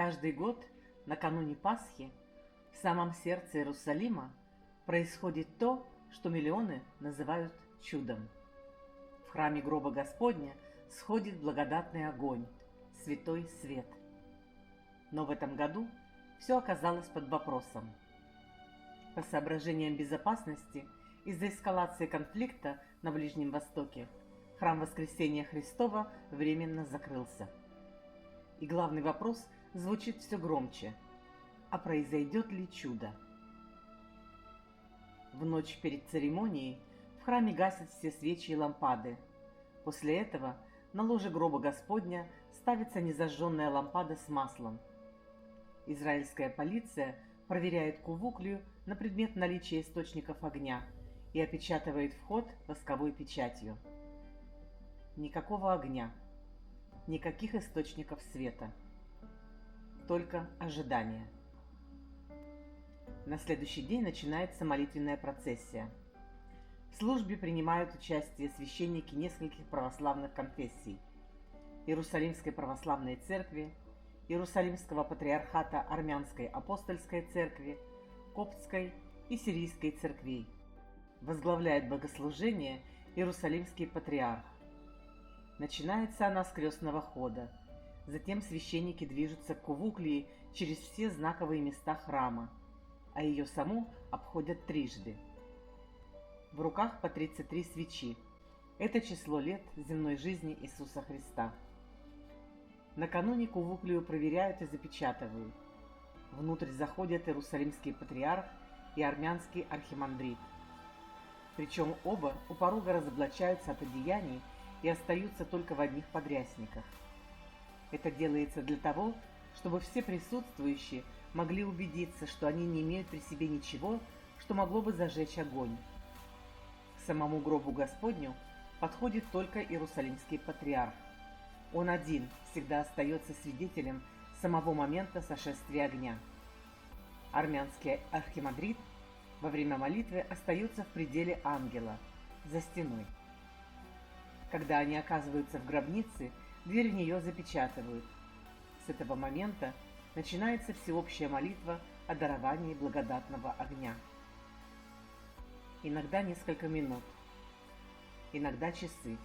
Каждый год, накануне Пасхи, в самом сердце Иерусалима происходит то, что миллионы называют чудом. В храме гроба Господня сходит благодатный огонь, святой свет. Но в этом году все оказалось под вопросом. По соображениям безопасности, из-за эскалации конфликта на Ближнем Востоке, храм Воскресения Христова временно закрылся. И главный вопрос звучит все громче: а произойдет ли чудо? В ночь перед церемонией в храме гасят все свечи и лампады. После этого на ложе гроба Господня ставится незажженная лампада с маслом. Израильская полиция проверяет кувуклию на предмет наличия источников огня и опечатывает вход восковой печатью. Никакого огня, никаких источников света, только ожидание. На следующий день начинается молитвенная процессия. В службе принимают участие священники нескольких православных конфессий: Иерусалимской православной церкви, Иерусалимского патриархата Армянской апостольской церкви, Коптской и Сирийской церквей. Возглавляет богослужение Иерусалимский патриарх. Начинается она с крестного хода. Затем священники движутся к кувуклии через все знаковые места храма, а ее саму обходят трижды. В руках по 33 свечи. Это число лет земной жизни Иисуса Христа. Накануне кувуклию проверяют и запечатывают. Внутрь заходят Иерусалимский патриарх и армянский архимандрит. Причем оба у порога разоблачаются от одеяний и остаются только в одних подрясниках. Это делается для того, чтобы все присутствующие могли убедиться, что они не имеют при себе ничего, что могло бы зажечь огонь. К самому гробу Господню подходит только Иерусалимский патриарх. Он один всегда остается свидетелем самого момента сошествия огня. Армянский архимандрит во время молитвы остается в пределе ангела, за стеной. Когда они оказываются в гробнице, дверь в нее запечатывают. С этого момента начинается всеобщая молитва о даровании благодатного огня. Иногда несколько минут, иногда часы.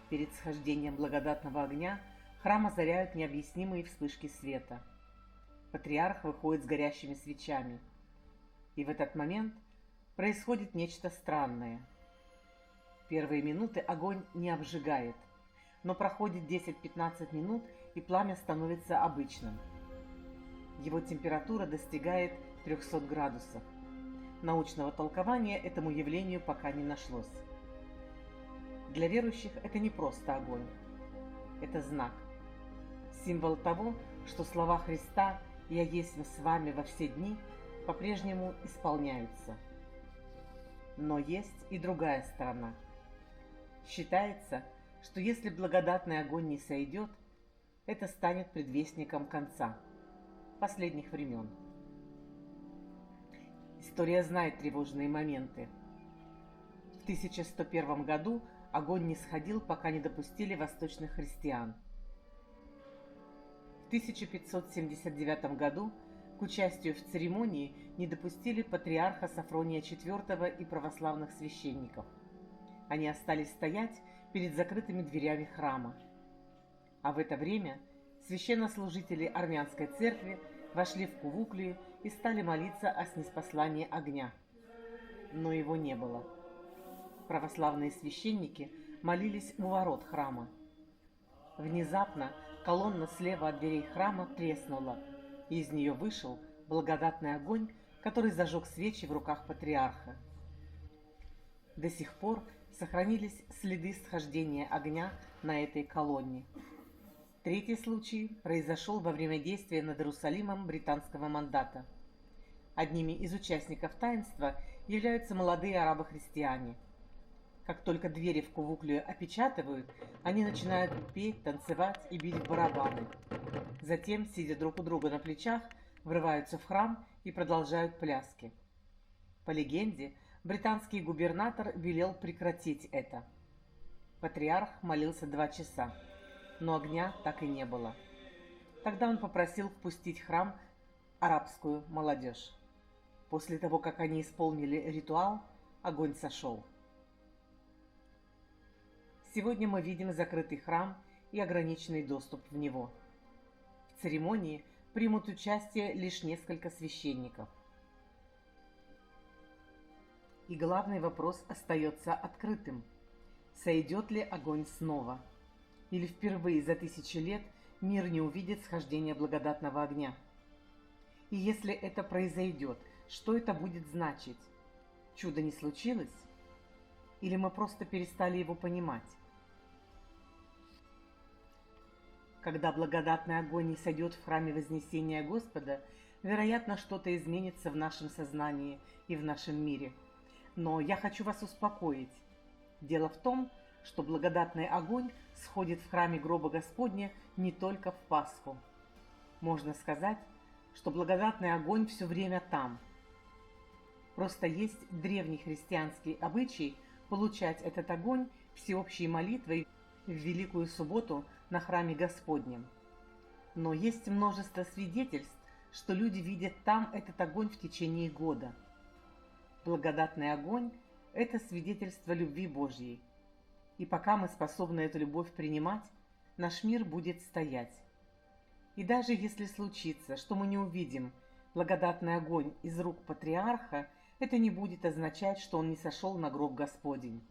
Перед схождением благодатного огня храм озаряют необъяснимые вспышки света. Патриарх выходит с горящими свечами. И в этот момент происходит нечто странное. Первые минуты огонь не обжигает, но проходит 10-15 минут, и пламя становится обычным. Его температура достигает 300 градусов. Научного толкования этому явлению пока не нашлось. Для верующих это не просто огонь. Это знак. Символ того, что слова Христа «Я есть с вами во все дни» по-прежнему исполняются. Но есть и другая сторона. Считается, что если благодатный огонь не сойдет, это станет предвестником конца, последних времен. История знает тревожные моменты. В 1101 году огонь не сходил, пока не допустили восточных христиан. В 1579 году к участию в церемонии не допустили патриарха Сафрония IV и православных священников. Они остались стоять перед закрытыми дверями храма. А в это время священнослужители армянской церкви вошли в кувуклию и стали молиться о снеспослании огня. Но его не было. Православные священники молились у ворот храма. Внезапно колонна слева от дверей храма треснула, и из нее вышел благодатный огонь, который зажег свечи в руках патриарха. До сих пор сохранились следы схождения огня на этой колонне. Третий случай произошел во время действия над Иерусалимом британского мандата. Одними из участников таинства являются молодые арабо-христиане. Как только двери в кувуклию опечатывают, они начинают петь, танцевать и бить в барабаны. Затем, сидя друг у друга на плечах, врываются в храм и продолжают пляски. По легенде, британский губернатор велел прекратить это. Патриарх молился 2 часа, но огня так и не было. Тогда он попросил впустить в храм арабскую молодежь. После того, как они исполнили ритуал, огонь сошел. Сегодня мы видим закрытый храм и ограниченный доступ в него. В церемонии примут участие лишь несколько священников. И главный вопрос остается открытым. Сойдет ли огонь снова? Или впервые за 1000 лет мир не увидит схождения благодатного огня? И если это произойдет, что это будет значить? Чудо не случилось? Или мы просто перестали его понимать? Когда благодатный огонь не сойдет в храме Вознесения Господа, вероятно, что-то изменится в нашем сознании и в нашем мире. Но я хочу вас успокоить. Дело в том, что благодатный огонь сходит в храме гроба Господня не только в Пасху. Можно сказать, что благодатный огонь все время там. Просто есть древний христианский обычай получать этот огонь всеобщей молитвой в Великую Субботу на храме Господнем. Но есть множество свидетельств, что люди видят там этот огонь в течение года. Благодатный огонь – это свидетельство любви Божьей. И пока мы способны эту любовь принимать, наш мир будет стоять. И даже если случится, что мы не увидим благодатный огонь из рук патриарха, это не будет означать, что он не сошел на гроб Господень.